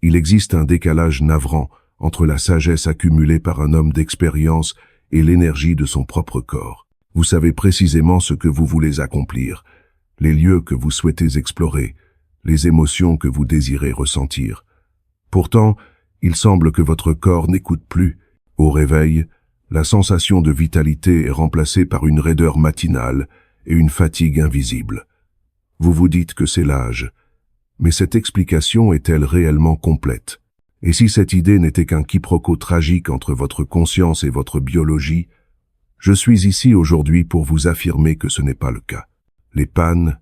Il existe un décalage navrant entre la sagesse accumulée par un homme d'expérience et l'énergie de son propre corps. Vous savez précisément ce que vous voulez accomplir, les lieux que vous souhaitez explorer, les émotions que vous désirez ressentir. Pourtant, il semble que votre corps n'écoute plus. Au réveil, la sensation de vitalité est remplacée par une raideur matinale et une fatigue invisible. Vous vous dites que c'est l'âge. Mais cette explication est-elle réellement complète? Et si cette idée n'était qu'un quiproquo tragique entre votre conscience et votre biologie, je suis ici aujourd'hui pour vous affirmer que ce n'est pas le cas. Les pannes,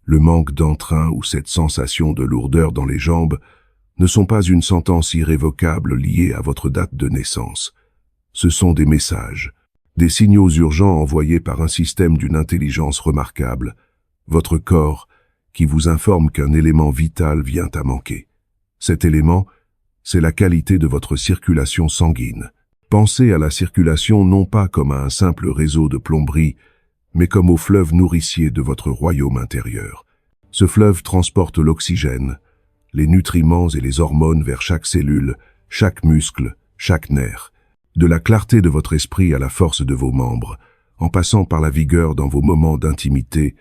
le manque d'entrain ou cette sensation de lourdeur dans les jambes ne sont pas une sentence irrévocable liée à votre date de naissance. Ce sont des messages, des signaux urgents envoyés par un système d'une intelligence remarquable, votre corps, qui vous informe qu'un élément vital vient à manquer. Cet élément, c'est la qualité de votre circulation sanguine. Pensez à la circulation non pas comme à un simple réseau de plomberie, mais comme au fleuve nourricier de votre royaume intérieur. Ce fleuve transporte l'oxygène, les nutriments et les hormones vers chaque cellule, chaque muscle, chaque nerf. De la clarté de votre esprit à la force de vos membres, en passant par la vigueur dans vos moments d'intimité,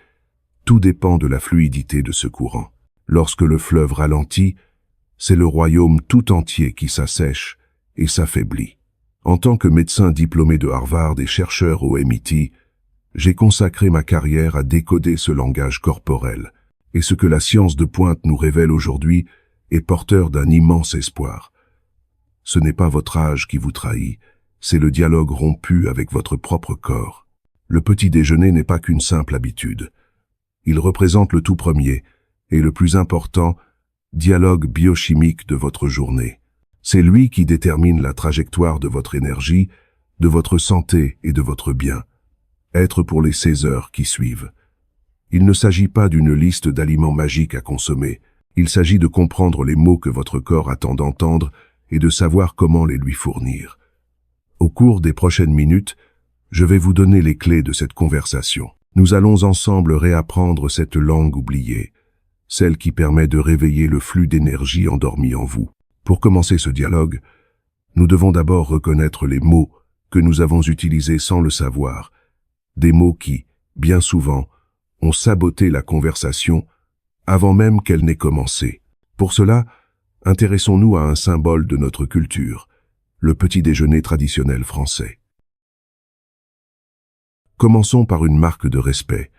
tout dépend de la fluidité de ce courant. Lorsque le fleuve ralentit, c'est le royaume tout entier qui s'assèche et s'affaiblit. En tant que médecin diplômé de Harvard et chercheur au MIT, j'ai consacré ma carrière à décoder ce langage corporel, et ce que la science de pointe nous révèle aujourd'hui est porteur d'un immense espoir. Ce n'est pas votre âge qui vous trahit, c'est le dialogue rompu avec votre propre corps. Le petit déjeuner n'est pas qu'une simple habitude. Il représente le tout premier, et le plus important, dialogue biochimique de votre journée. C'est lui qui détermine la trajectoire de votre énergie, de votre santé et de votre bien. Être pour les 16 heures qui suivent. Il ne s'agit pas d'une liste d'aliments magiques à consommer. Il s'agit de comprendre les mots que votre corps attend d'entendre et de savoir comment les lui fournir. Au cours des prochaines minutes, je vais vous donner les clés de cette conversation. Nous allons ensemble réapprendre cette langue oubliée, celle qui permet de réveiller le flux d'énergie endormi en vous. Pour commencer ce dialogue, nous devons d'abord reconnaître les mots que nous avons utilisés sans le savoir, des mots qui, bien souvent, ont saboté la conversation avant même qu'elle n'ait commencé. Pour cela, intéressons-nous à un symbole de notre culture, le petit déjeuner traditionnel français. Commençons par une marque de respect.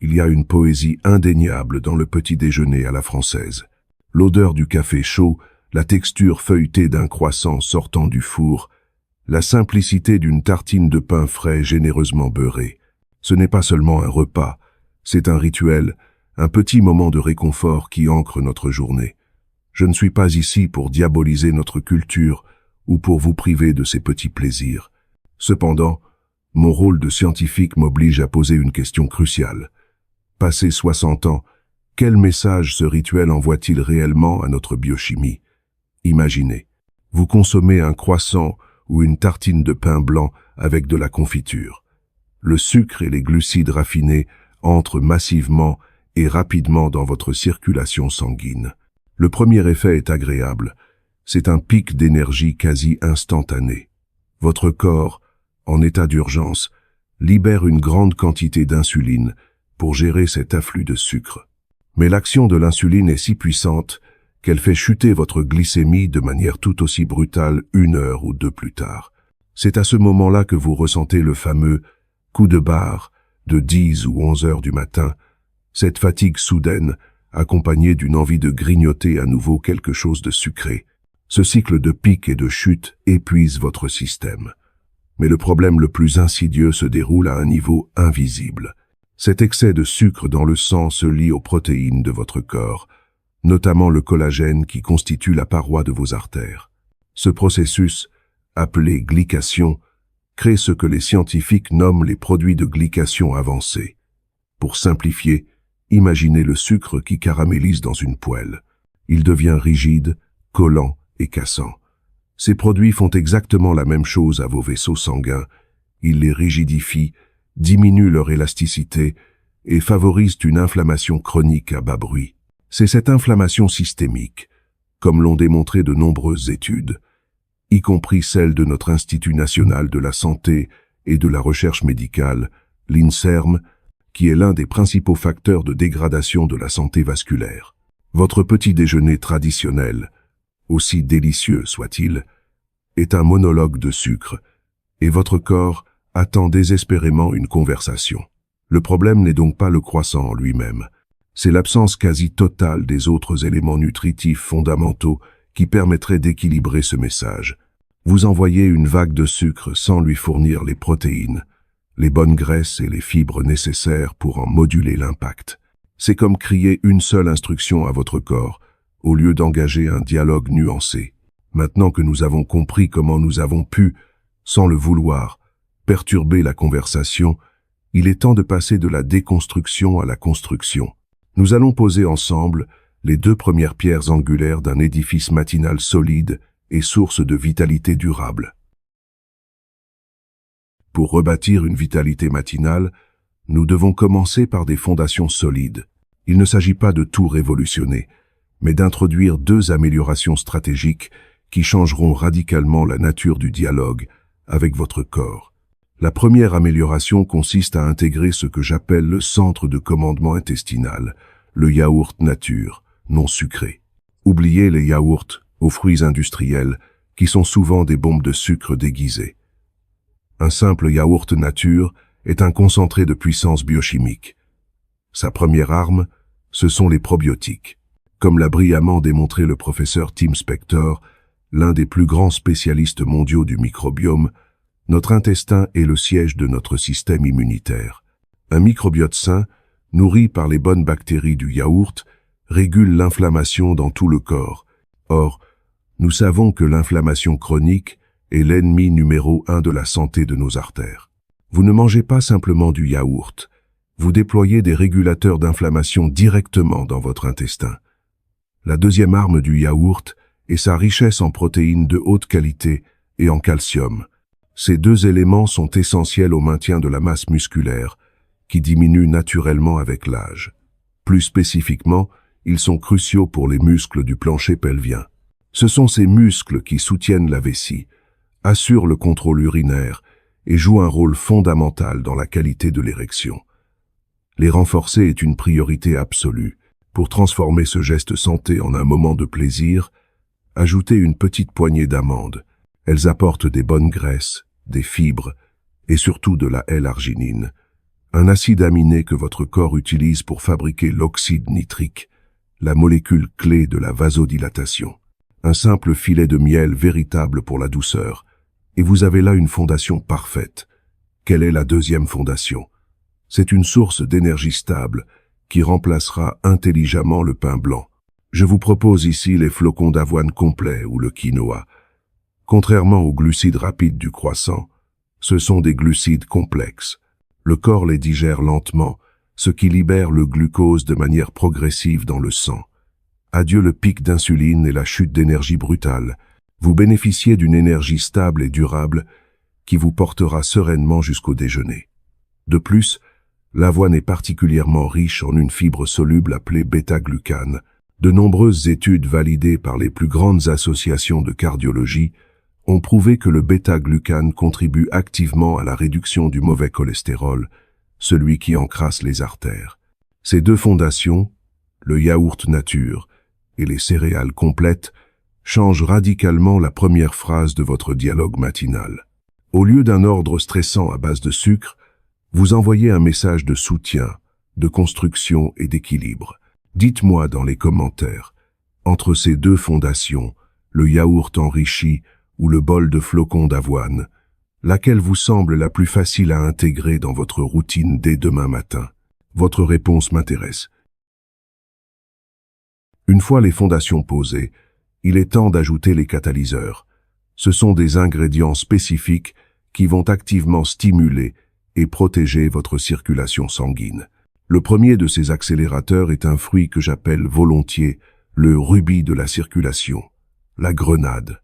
Il y a une poésie indéniable dans le petit déjeuner à la française. L'odeur du café chaud, la texture feuilletée d'un croissant sortant du four, la simplicité d'une tartine de pain frais généreusement beurré. Ce n'est pas seulement un repas, c'est un rituel, un petit moment de réconfort qui ancre notre journée. Je ne suis pas ici pour diaboliser notre culture ou pour vous priver de ces petits plaisirs. Cependant, mon rôle de scientifique m'oblige à poser une question cruciale. Passé 60 ans, quel message ce rituel envoie-t-il réellement à notre biochimie? Imaginez, vous consommez un croissant ou une tartine de pain blanc avec de la confiture. Le sucre et les glucides raffinés entrent massivement et rapidement dans votre circulation sanguine. Le premier effet est agréable. C'est un pic d'énergie quasi instantané. Votre corps, en état d'urgence, libère une grande quantité d'insuline pour gérer cet afflux de sucre. Mais l'action de l'insuline est si puissante qu'elle fait chuter votre glycémie de manière tout aussi brutale 1 heure ou 2 plus tard. C'est à ce moment-là que vous ressentez le fameux coup de barre de 10 ou 11 heures du matin, cette fatigue soudaine accompagnée d'une envie de grignoter à nouveau quelque chose de sucré. Ce cycle de pic et de chute épuise votre système. Mais le problème le plus insidieux se déroule à un niveau invisible. Cet excès de sucre dans le sang se lie aux protéines de votre corps, notamment le collagène qui constitue la paroi de vos artères. Ce processus, appelé glycation, crée ce que les scientifiques nomment les produits de glycation avancés. Pour simplifier, imaginez le sucre qui caramélise dans une poêle. Il devient rigide, collant et cassant. Ces produits font exactement la même chose à vos vaisseaux sanguins. Ils les rigidifient, diminuent leur élasticité et favorisent une inflammation chronique à bas bruit. C'est cette inflammation systémique, comme l'ont démontré de nombreuses études, y compris celles de notre Institut national de la santé et de la recherche médicale, l'INSERM, qui est l'un des principaux facteurs de dégradation de la santé vasculaire. Votre petit déjeuner traditionnel, aussi délicieux soit-il, est un monologue de sucre, et votre corps attend désespérément une conversation. Le problème n'est donc pas le croissant en lui-même, c'est l'absence quasi totale des autres éléments nutritifs fondamentaux qui permettraient d'équilibrer ce message. Vous envoyez une vague de sucre sans lui fournir les protéines, les bonnes graisses et les fibres nécessaires pour en moduler l'impact. C'est comme crier une seule instruction à votre corps, au lieu d'engager un dialogue nuancé. Maintenant que nous avons compris comment nous avons pu, sans le vouloir, perturber la conversation, il est temps de passer de la déconstruction à la construction. Nous allons poser ensemble les 2 premières pierres angulaires d'un édifice matinal solide et source de vitalité durable. Pour rebâtir une vitalité matinale, nous devons commencer par des fondations solides. Il ne s'agit pas de tout révolutionner, mais d'introduire 2 améliorations stratégiques qui changeront radicalement la nature du dialogue avec votre corps. La première amélioration consiste à intégrer ce que j'appelle le centre de commandement intestinal, le yaourt nature, non sucré. Oubliez les yaourts aux fruits industriels, qui sont souvent des bombes de sucre déguisées. Un simple yaourt nature est un concentré de puissance biochimique. Sa première arme, ce sont les probiotiques. Comme l'a brillamment démontré le professeur Tim Spector, l'un des plus grands spécialistes mondiaux du microbiome, notre intestin est le siège de notre système immunitaire. Un microbiote sain, nourri par les bonnes bactéries du yaourt, régule l'inflammation dans tout le corps. Or, nous savons que l'inflammation chronique est l'ennemi numéro 1 de la santé de nos artères. Vous ne mangez pas simplement du yaourt, vous déployez des régulateurs d'inflammation directement dans votre intestin. La deuxième arme du yaourt est sa richesse en protéines de haute qualité et en calcium. Ces 2 éléments sont essentiels au maintien de la masse musculaire, qui diminue naturellement avec l'âge. Plus spécifiquement, ils sont cruciaux pour les muscles du plancher pelvien. Ce sont ces muscles qui soutiennent la vessie, assurent le contrôle urinaire et jouent un rôle fondamental dans la qualité de l'érection. Les renforcer est une priorité absolue. Pour transformer ce geste santé en un moment de plaisir, ajoutez une petite poignée d'amandes. Elles apportent des bonnes graisses, des fibres et surtout de la L-arginine, un acide aminé que votre corps utilise pour fabriquer l'oxyde nitrique, la molécule clé de la vasodilatation. Un simple filet de miel véritable pour la douceur, et vous avez là une fondation parfaite. Quelle est la deuxième fondation? C'est une source d'énergie stable qui remplacera intelligemment le pain blanc. Je vous propose ici les flocons d'avoine complets ou le quinoa. Contrairement aux glucides rapides du croissant, ce sont des glucides complexes. Le corps les digère lentement, ce qui libère le glucose de manière progressive dans le sang. Adieu le pic d'insuline et la chute d'énergie brutale. Vous bénéficiez d'une énergie stable et durable qui vous portera sereinement jusqu'au déjeuner. De plus, l'avoine est particulièrement riche en une fibre soluble appelée bêta-glucane. De nombreuses études validées par les plus grandes associations de cardiologie ont prouvé que le bêta-glucane contribue activement à la réduction du mauvais cholestérol, celui qui encrasse les artères. Ces 2 fondations, le yaourt nature et les céréales complètes, changent radicalement la première phrase de votre dialogue matinal. Au lieu d'un ordre stressant à base de sucre, vous envoyez un message de soutien, de construction et d'équilibre. Dites-moi dans les commentaires, entre ces 2 fondations, le yaourt enrichi ou le bol de flocons d'avoine, laquelle vous semble la plus facile à intégrer dans votre routine dès demain matin? Votre réponse m'intéresse. Une fois les fondations posées, il est temps d'ajouter les catalyseurs. Ce sont des ingrédients spécifiques qui vont activement stimuler et protéger votre circulation sanguine. Le premier de ces accélérateurs est un fruit que j'appelle volontiers le rubis de la circulation, la grenade.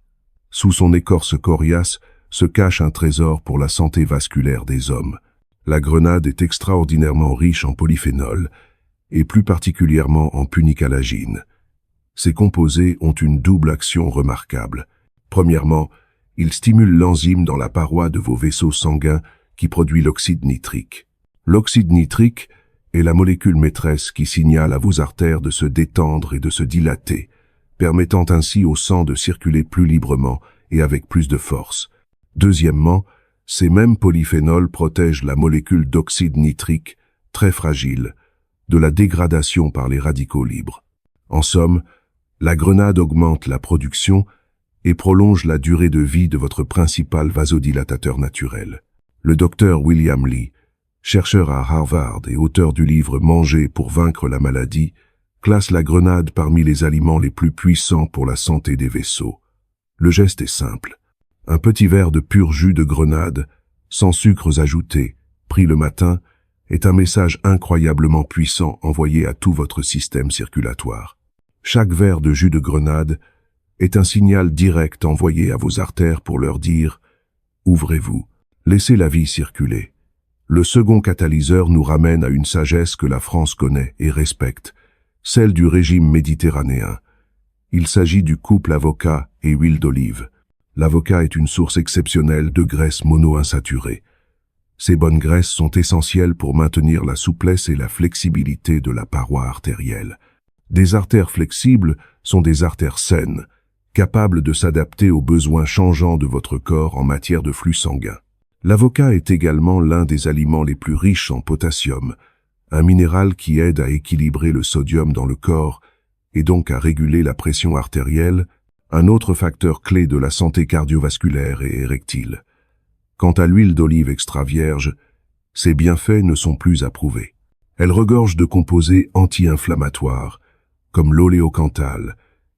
Sous son écorce coriace se cache un trésor pour la santé vasculaire des hommes. La grenade est extraordinairement riche en polyphénols, et plus particulièrement en punicalagine. Ces composés ont une double action remarquable. Premièrement, ils stimulent l'enzyme dans la paroi de vos vaisseaux sanguins qui produit l'oxyde nitrique. L'oxyde nitrique est la molécule maîtresse qui signale à vos artères de se détendre et de se dilater, permettant ainsi au sang de circuler plus librement et avec plus de force. Deuxièmement, ces mêmes polyphénols protègent la molécule d'oxyde nitrique, très fragile, de la dégradation par les radicaux libres. En somme, la grenade augmente la production et prolonge la durée de vie de votre principal vasodilatateur naturel. Le docteur William Li, chercheur à Harvard et auteur du livre Manger pour vaincre la maladie, classe la grenade parmi les aliments les plus puissants pour la santé des vaisseaux. Le geste est simple. Un petit verre de pur jus de grenade, sans sucres ajoutés, pris le matin, est un message incroyablement puissant envoyé à tout votre système circulatoire. Chaque verre de jus de grenade est un signal direct envoyé à vos artères pour leur dire « Ouvrez-vous, laissez la vie circuler ». Le second catalyseur nous ramène à une sagesse que la France connaît et respecte, celle du régime méditerranéen. Il s'agit du couple avocat et huile d'olive. L'avocat est une source exceptionnelle de graisses monoinsaturées. Ces bonnes graisses sont essentielles pour maintenir la souplesse et la flexibilité de la paroi artérielle. Des artères flexibles sont des artères saines, capables de s'adapter aux besoins changeants de votre corps en matière de flux sanguin. L'avocat est également l'un des aliments les plus riches en potassium, un minéral qui aide à équilibrer le sodium dans le corps et donc à réguler la pression artérielle, un autre facteur clé de la santé cardiovasculaire et érectile. Quant à l'huile d'olive extra vierge, ses bienfaits ne sont plus à prouver. Elle regorge de composés anti-inflammatoires, comme l'oléocanthal,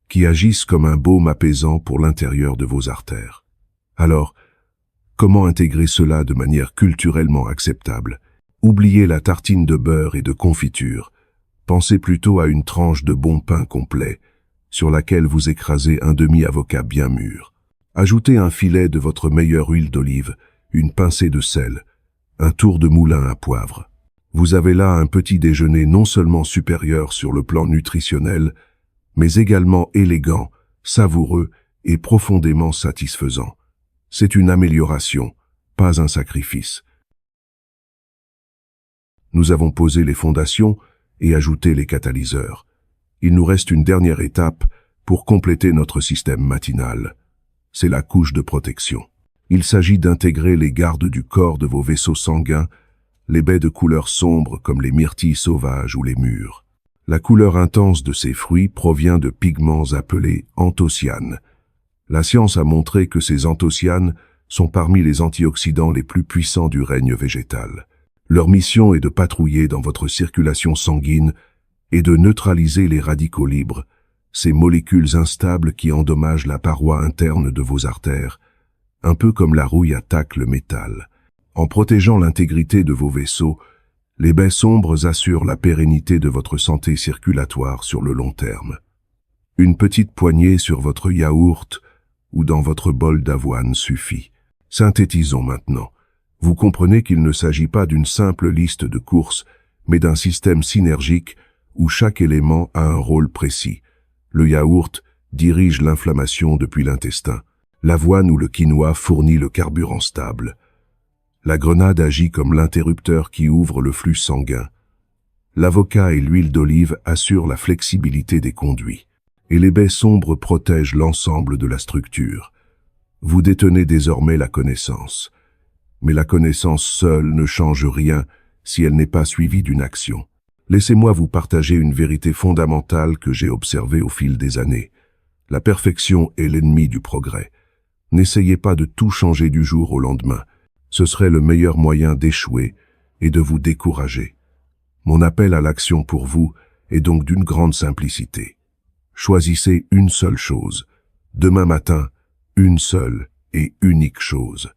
qui agissent comme un baume apaisant pour l'intérieur de vos artères. Alors, comment intégrer cela de manière culturellement acceptable? Oubliez la tartine de beurre et de confiture. Pensez plutôt à une tranche de bon pain complet, sur laquelle vous écrasez un demi-avocat bien mûr. Ajoutez un filet de votre meilleure huile d'olive, une pincée de sel, un tour de moulin à poivre. Vous avez là un petit déjeuner non seulement supérieur sur le plan nutritionnel, mais également élégant, savoureux et profondément satisfaisant. C'est une amélioration, pas un sacrifice. Nous avons posé les fondations et ajouté les catalyseurs. Il nous reste une dernière étape pour compléter notre système matinal. C'est la couche de protection. Il s'agit d'intégrer les gardes du corps de vos vaisseaux sanguins, les baies de couleur sombre comme les myrtilles sauvages ou les mûres. La couleur intense de ces fruits provient de pigments appelés anthocyanes. La science a montré que ces anthocyanes sont parmi les antioxydants les plus puissants du règne végétal. Leur mission est de patrouiller dans votre circulation sanguine et de neutraliser les radicaux libres, ces molécules instables qui endommagent la paroi interne de vos artères, un peu comme la rouille attaque le métal. En protégeant l'intégrité de vos vaisseaux, les baies sombres assurent la pérennité de votre santé circulatoire sur le long terme. Une petite poignée sur votre yaourt ou dans votre bol d'avoine suffit. Synthétisons maintenant. Vous comprenez qu'il ne s'agit pas d'une simple liste de courses, mais d'un système synergique où chaque élément a un rôle précis. Le yaourt dirige l'inflammation depuis l'intestin. L'avoine ou le quinoa fournit le carburant stable. La grenade agit comme l'interrupteur qui ouvre le flux sanguin. L'avocat et l'huile d'olive assurent la flexibilité des conduits. Et les baies sombres protègent l'ensemble de la structure. Vous détenez désormais la connaissance. Mais la connaissance seule ne change rien si elle n'est pas suivie d'une action. Laissez-moi vous partager une vérité fondamentale que j'ai observée au fil des années. La perfection est l'ennemi du progrès. N'essayez pas de tout changer du jour au lendemain. Ce serait le meilleur moyen d'échouer et de vous décourager. Mon appel à l'action pour vous est donc d'une grande simplicité. Choisissez une seule chose. Demain matin, une seule et unique chose.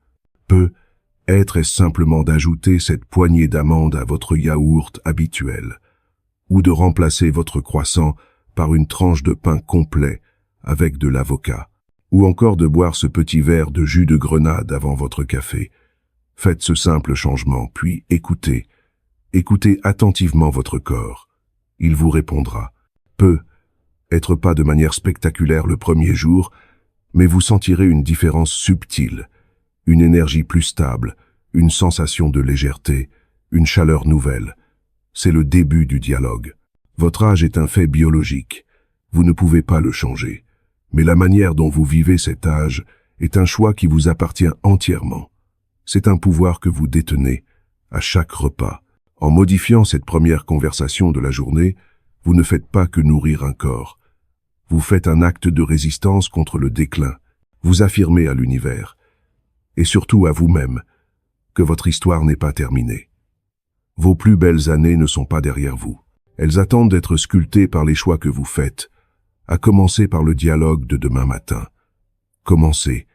Être simplement d'ajouter cette poignée d'amandes à votre yaourt habituel, ou de remplacer votre croissant par une tranche de pain complet avec de l'avocat, ou encore de boire ce petit verre de jus de grenade avant votre café. Faites ce simple changement, puis écoutez attentivement votre corps. Il vous répondra. Être pas de manière spectaculaire le premier jour, mais vous sentirez une différence subtile, une énergie plus stable, une sensation de légèreté, une chaleur nouvelle. C'est le début du dialogue. Votre âge est un fait biologique. Vous ne pouvez pas le changer. Mais la manière dont vous vivez cet âge est un choix qui vous appartient entièrement. C'est un pouvoir que vous détenez à chaque repas. En modifiant cette première conversation de la journée, vous ne faites pas que nourrir un corps. Vous faites un acte de résistance contre le déclin. Vous affirmez à l'univers, et surtout à vous-même, que votre histoire n'est pas terminée. Vos plus belles années ne sont pas derrière vous. Elles attendent d'être sculptées par les choix que vous faites, à commencer par le dialogue de demain matin. Commencez,